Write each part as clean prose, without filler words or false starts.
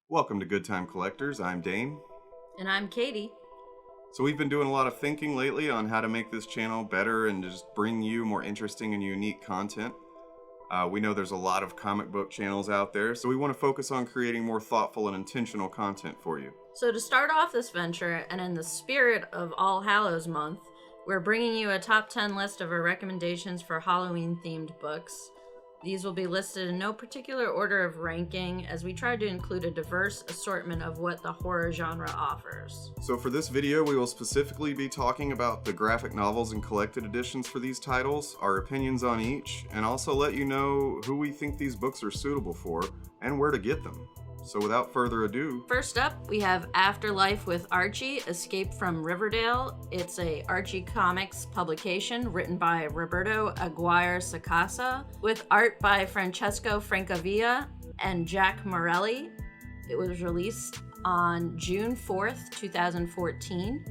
Welcome to Good Time Collectors. I'm Dane. And I'm Katie. So we've been doing a lot of thinking lately on how to make this channel better and just bring you more interesting and unique content. We know there's a lot of comic book channels out there, so we want to focus on creating more thoughtful and intentional content for you. So to start off this venture, and in the spirit of All Hallows Month, we're bringing you a top 10 list of our recommendations for Halloween-themed books. These will be listed in no particular order of ranking, as we try to include a diverse assortment of what the horror genre offers. So for this video, we will specifically be talking about the graphic novels and collected editions for these titles, our opinions on each, and also let you know who we think these books are suitable for and where to get them. So without further ado... First up, we have Afterlife with Archie, Escape from Riverdale. It's a Archie Comics publication written by Roberto Aguirre Sacasa, with art by Francesco Francavilla and Jack Morelli. It was released on June 4th, 2014.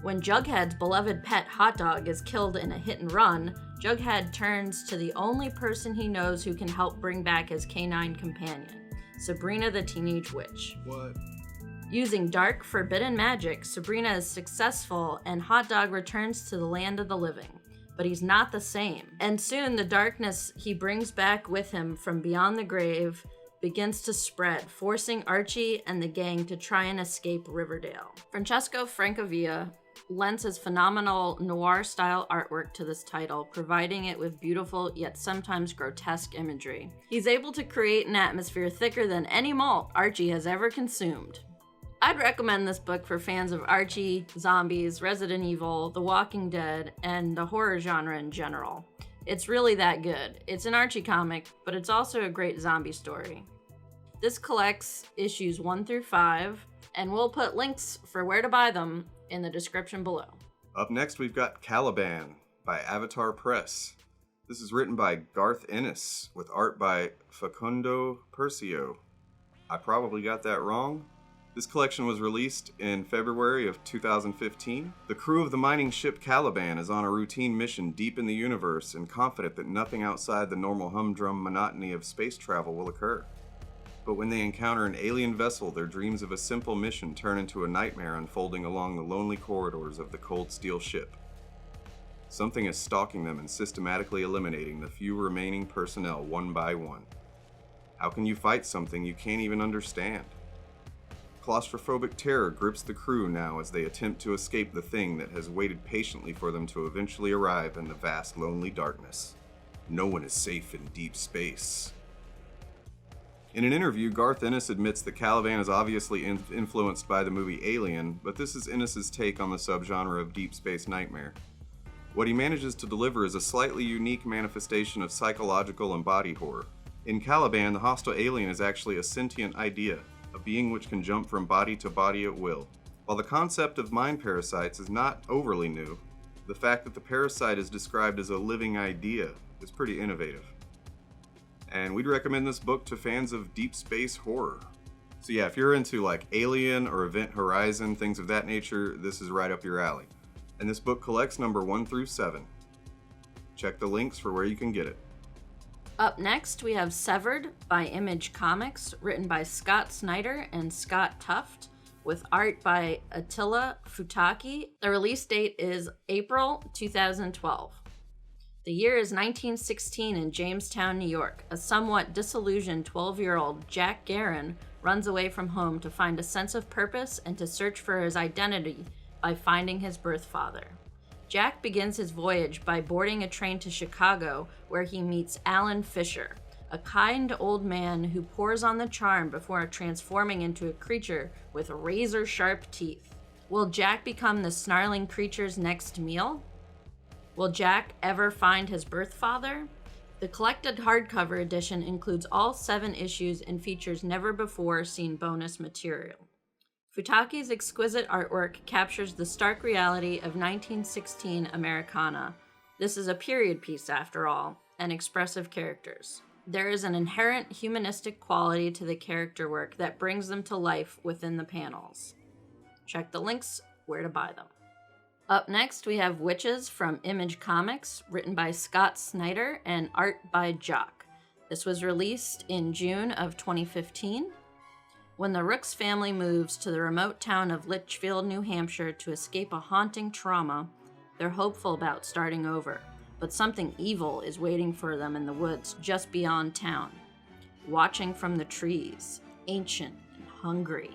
When Jughead's beloved pet Hot Dog is killed in a hit and run, Jughead turns to the only person he knows who can help bring back his canine companion, Sabrina the Teenage Witch. What? Using dark, forbidden magic, Sabrina is successful and Hot Dog returns to the land of the living. But he's not the same. And soon the darkness he brings back with him from beyond the grave begins to spread, forcing Archie and the gang to try and escape Riverdale. Francesco Francavilla lends his phenomenal noir-style artwork to this title, providing it with beautiful yet sometimes grotesque imagery. He's able to create an atmosphere thicker than any malt Archie has ever consumed. I'd recommend this book for fans of Archie, zombies, Resident Evil, The Walking Dead, and the horror genre in general. It's really that good. It's an Archie comic, but it's also a great zombie story. This collects issues 1 through 5, and we'll put links for where to buy them in the description below. Up next, we've got Caliban by Avatar Press. This is written by Garth Ennis with art by Facundo Percio. I probably got that wrong. This collection was released in February of 2015. The crew of the mining ship Caliban is on a routine mission deep in the universe and confident that nothing outside the normal humdrum monotony of space travel will occur. But when they encounter an alien vessel, their dreams of a simple mission turn into a nightmare unfolding along the lonely corridors of the cold steel ship. Something is stalking them and systematically eliminating the few remaining personnel one by one. How can you fight something you can't even understand? Claustrophobic terror grips the crew now as they attempt to escape the thing that has waited patiently for them to eventually arrive in the vast, lonely darkness. No one is safe in deep space. In an interview, Garth Ennis admits that Caliban is obviously influenced by the movie Alien, but this is Ennis's take on the subgenre of deep space nightmare. What he manages to deliver is a slightly unique manifestation of psychological and body horror. In Caliban, the hostile alien is actually a sentient idea, a being which can jump from body to body at will. While the concept of mind parasites is not overly new, the fact that the parasite is described as a living idea is pretty innovative. And we'd recommend this book to fans of deep space horror. So yeah, if you're into like Alien or Event Horizon, things of that nature, this is right up your alley. And this book collects number 1 through 7. Check the links for where you can get it. Up next, we have Severed by Image Comics, written by Scott Snyder and Scott Tuft, with art by Attila Futaki. The release date is April 2012. The year is 1916 in Jamestown, New York. A somewhat disillusioned 12-year-old Jack Guerin runs away from home to find a sense of purpose and to search for his identity by finding his birth father. Jack begins his voyage by boarding a train to Chicago, where he meets Alan Fisher, a kind old man who pours on the charm before transforming into a creature with razor-sharp teeth. Will Jack become the snarling creature's next meal? Will Jack ever find his birth father? The collected hardcover edition includes all 7 issues and features never-before-seen bonus material. Futaki's exquisite artwork captures the stark reality of 1916 Americana. This is a period piece, after all, and expressive characters. There is an inherent humanistic quality to the character work that brings them to life within the panels. Check the links where to buy them. Up next, we have Witches from Image Comics, written by Scott Snyder and art by Jock. This was released in June of 2015. When the Rooks family moves to the remote town of Litchfield, New Hampshire to escape a haunting trauma, they're hopeful about starting over, but something evil is waiting for them in the woods just beyond town, watching from the trees, ancient and hungry.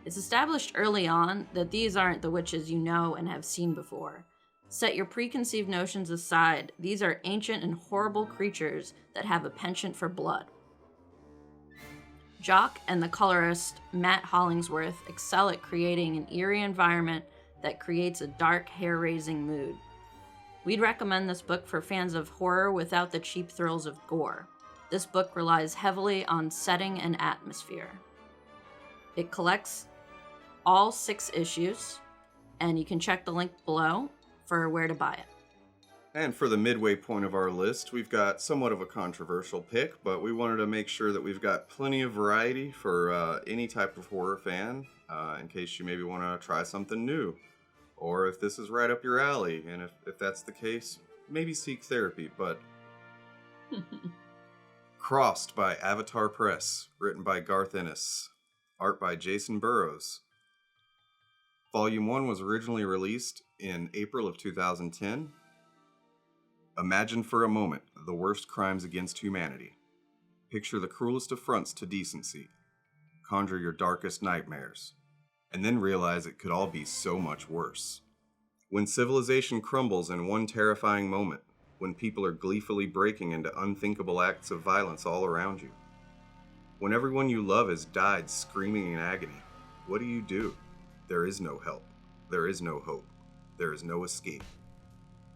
It's established early on that these aren't the witches you know and have seen before. Set your preconceived notions aside. These are ancient and horrible creatures that have a penchant for blood. Jock and the colorist Matt Hollingsworth excel at creating an eerie environment that creates a dark, hair-raising mood. We'd recommend this book for fans of horror without the cheap thrills of gore. This book relies heavily on setting and atmosphere. It collects all 6 issues, and you can check the link below for where to buy it. And for the midway point of our list, we've got somewhat of a controversial pick, but we wanted to make sure that we've got plenty of variety for any type of horror fan, in case you maybe want to try something new. Or if this is right up your alley, and if that's the case, maybe seek therapy, but... Crossed by Avatar Press, written by Garth Ennis, art by Jason Burrows. Volume 1 was originally released in April of 2010. Imagine for a moment the worst crimes against humanity. Picture the cruelest affronts to decency. Conjure your darkest nightmares. And then realize it could all be so much worse. When civilization crumbles in one terrifying moment, when people are gleefully breaking into unthinkable acts of violence all around you, when everyone you love has died screaming in agony, what do? There is no help. There is no hope. There is no escape.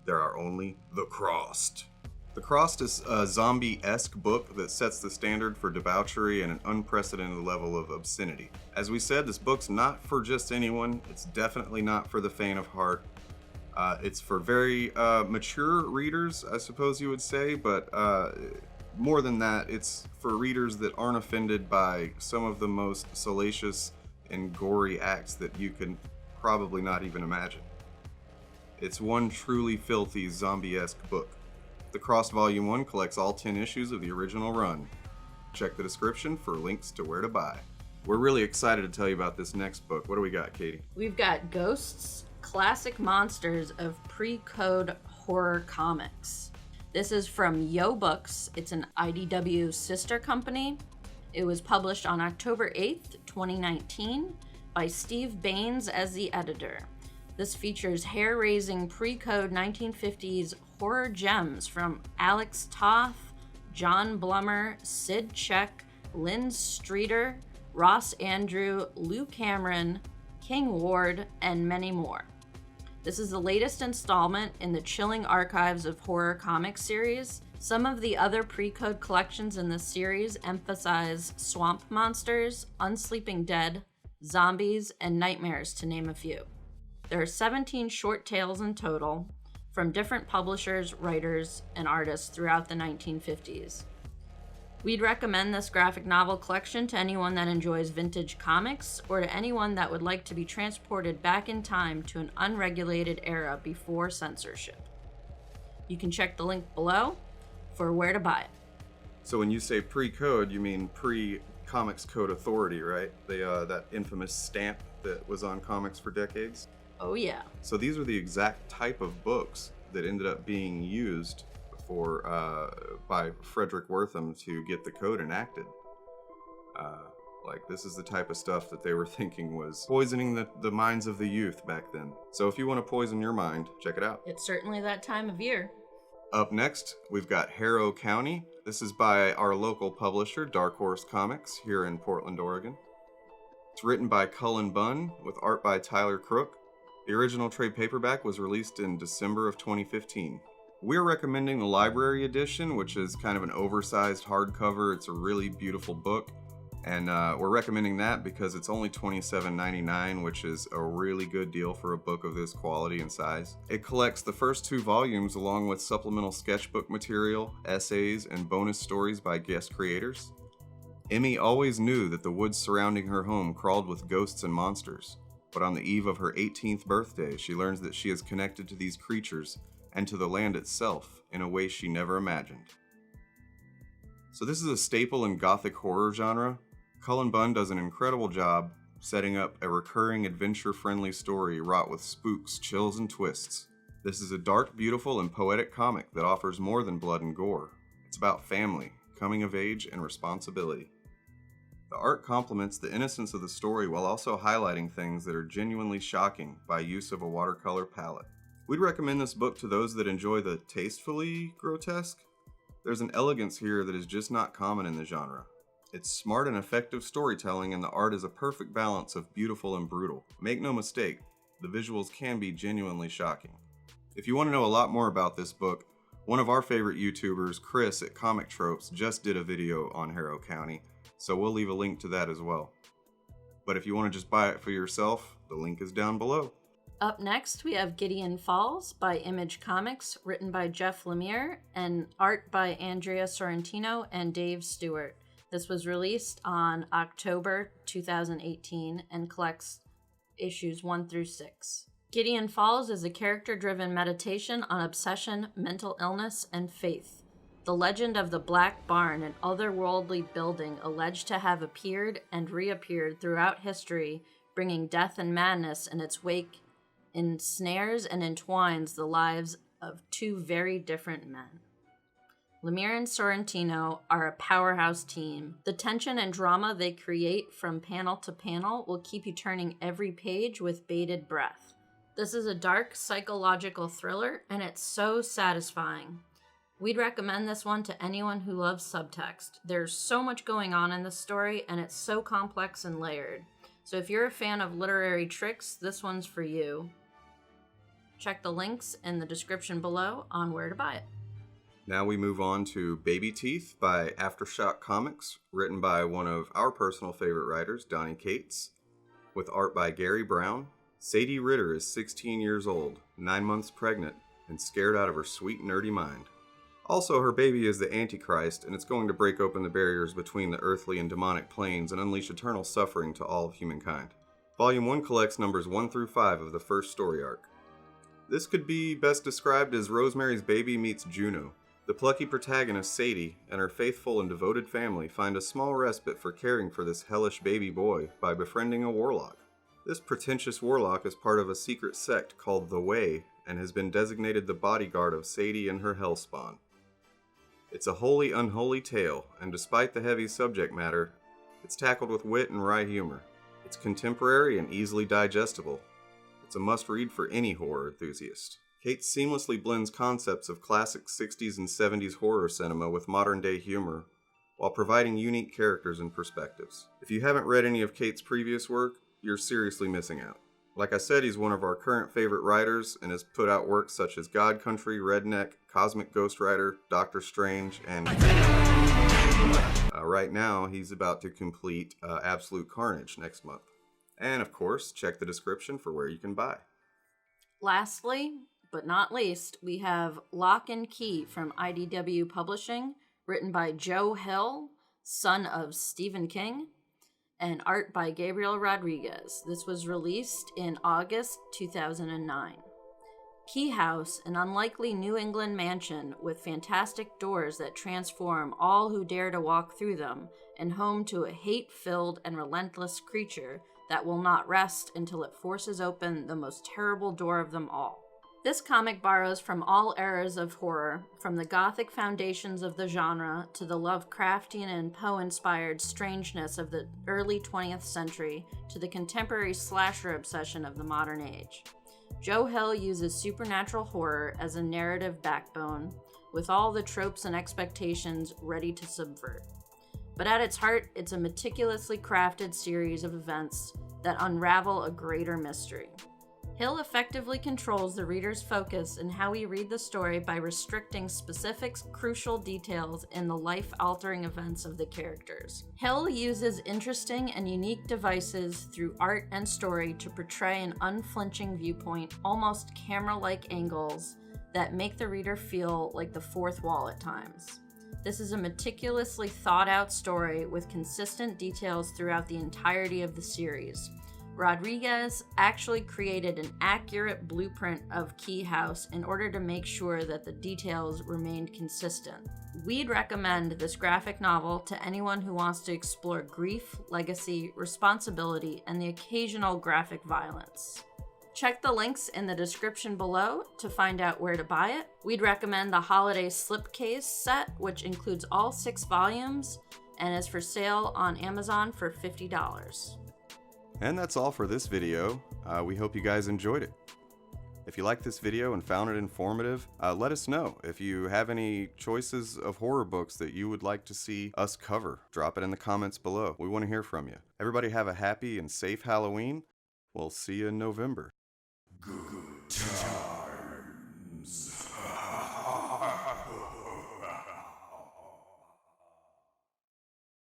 There are only the Crossed. The Crossed is a zombie-esque book that sets the standard for debauchery and an unprecedented level of obscenity. As we said, this book's not for just anyone. It's definitely not for the faint of heart. It's for very mature readers, I suppose you would say, but more than that, it's for readers that aren't offended by some of the most salacious and gory acts that you can probably not even imagine. It's one truly filthy zombie-esque book. The Crossed Volume 1 collects all 10 issues of the original run. Check the description for links to where to buy. We're really excited to tell you about this next book. What do we got, Katie? We've got Ghosts, Classic Monsters of Pre-Code Horror Comics. This is from Yo Books. It's an IDW sister company. It was published on October 8th, 2019 by Steve Baines as the editor. This features hair-raising pre-code 1950s horror gems from Alex Toth, John Blummer, Sid Check, Lynn Streeter, Ross Andrew, Lou Cameron, King Ward, and many more. This is the latest installment in the chilling archives of horror comics series. Some of the other pre-code collections in this series emphasize swamp monsters, unsleeping dead, zombies, and nightmares, to name a few. There are 17 short tales in total from different publishers, writers, and artists throughout the 1950s. We'd recommend this graphic novel collection to anyone that enjoys vintage comics or to anyone that would like to be transported back in time to an unregulated era before censorship. You can check the link below for where to buy it. So when you say pre-code, you mean pre-Comics Code Authority, right? That infamous stamp that was on comics for decades? Oh yeah. So these are the exact type of books that ended up being used by Frederick Wortham to get the code enacted. This is the type of stuff that they were thinking was poisoning the minds of the youth back then. So if you want to poison your mind, check it out. It's certainly that time of year. Up next, we've got Harrow County. This is by our local publisher, Dark Horse Comics, here in Portland, Oregon. It's written by Cullen Bunn, with art by Tyler Crook. The original trade paperback was released in December of 2015. We're recommending the library edition, which is kind of an oversized hardcover. It's a really beautiful book, and we're recommending that because it's only $27.99, which is a really good deal for a book of this quality and size. It collects the first 2 volumes along with supplemental sketchbook material, essays, and bonus stories by guest creators. Emmy always knew that the woods surrounding her home crawled with ghosts and monsters, but on the eve of her 18th birthday, she learns that she is connected to these creatures and to the land itself in a way she never imagined. So this is a staple in gothic horror genre. Cullen Bunn does an incredible job setting up a recurring adventure-friendly story wrought with spooks, chills, and twists. This is a dark, beautiful, and poetic comic that offers more than blood and gore. It's about family, coming of age, and responsibility. The art complements the innocence of the story while also highlighting things that are genuinely shocking by use of a watercolor palette. We'd recommend this book to those that enjoy the tastefully grotesque. There's an elegance here that is just not common in the genre. It's smart and effective storytelling, and the art is a perfect balance of beautiful and brutal. Make no mistake, the visuals can be genuinely shocking. If you want to know a lot more about this book, one of our favorite YouTubers, Chris at Comic Tropes, just did a video on Harrow County, so we'll leave a link to that as well. But if you want to just buy it for yourself, the link is down below. Up next, we have Gideon Falls by Image Comics, written by Jeff Lemire, and art by Andrea Sorrentino and Dave Stewart. This was released on October 2018 and collects issues 1 through 6. Gideon Falls is a character-driven meditation on obsession, mental illness, and faith. The legend of the Black Barn, an otherworldly building alleged to have appeared and reappeared throughout history, bringing death and madness in its wake, ensnares and entwines the lives of two very different men. Lemire and Sorrentino are a powerhouse team. The tension and drama they create from panel to panel will keep you turning every page with bated breath. This is a dark psychological thriller, and it's so satisfying. We'd recommend this one to anyone who loves subtext. There's so much going on in this story, and it's so complex and layered. So if you're a fan of literary tricks, this one's for you. Check the links in the description below on where to buy it. Now we move on to Baby Teeth by Aftershock Comics, written by one of our personal favorite writers, Donnie Cates, with art by Gary Brown. Sadie Ritter is 16 years old, 9 months pregnant, and scared out of her sweet nerdy mind. Also, her baby is the Antichrist, and it's going to break open the barriers between the earthly and demonic planes and unleash eternal suffering to all of humankind. Volume 1 collects numbers 1 through 5 of the first story arc. This could be best described as Rosemary's Baby meets Juno. The plucky protagonist, Sadie, and her faithful and devoted family find a small respite for caring for this hellish baby boy by befriending a warlock. This pretentious warlock is part of a secret sect called The Way and has been designated the bodyguard of Sadie and her hellspawn. It's a wholly unholy tale, and despite the heavy subject matter, it's tackled with wit and wry humor. It's contemporary and easily digestible. It's a must-read for any horror enthusiast. Cates seamlessly blends concepts of classic 60s and 70s horror cinema with modern-day humor, while providing unique characters and perspectives. If you haven't read any of Cates' previous work, you're seriously missing out. Like I said, he's one of our current favorite writers and has put out works such as God Country, Redneck, Cosmic Ghost Rider, Doctor Strange, and right now he's about to complete Absolute Carnage next month. And of course, check the description for where you can buy. Lastly, but not least, we have Lock and Key from IDW Publishing, written by Joe Hill, son of Stephen King, and art by Gabriel Rodriguez. This was released in August 2009. Key House, an unlikely New England mansion with fantastic doors that transform all who dare to walk through them, and home to a hate-filled and relentless creature that will not rest until it forces open the most terrible door of them all. This comic borrows from all eras of horror, from the gothic foundations of the genre to the Lovecraftian and Poe-inspired strangeness of the early 20th century to the contemporary slasher obsession of the modern age. Joe Hill uses supernatural horror as a narrative backbone, with all the tropes and expectations ready to subvert. But at its heart, it's a meticulously crafted series of events that unravel a greater mystery. Hill effectively controls the reader's focus in how we read the story by restricting specific crucial details in the life-altering events of the characters. Hill uses interesting and unique devices through art and story to portray an unflinching viewpoint, almost camera-like angles that make the reader feel like the fourth wall at times. This is a meticulously thought-out story with consistent details throughout the entirety of the series. Rodriguez actually created an accurate blueprint of Key House in order to make sure that the details remained consistent. We'd recommend this graphic novel to anyone who wants to explore grief, legacy, responsibility, and the occasional graphic violence. Check the links in the description below to find out where to buy it. We'd recommend the Holiday Slipcase set, which includes all 6 volumes and is for sale on Amazon for $50. And that's all for this video. We hope you guys enjoyed it. If you liked this video and found it informative, let us know. If you have any choices of horror books that you would like to see us cover, drop it in the comments below. We want to hear from you. Everybody have a happy and safe Halloween. We'll see you in November. Good times.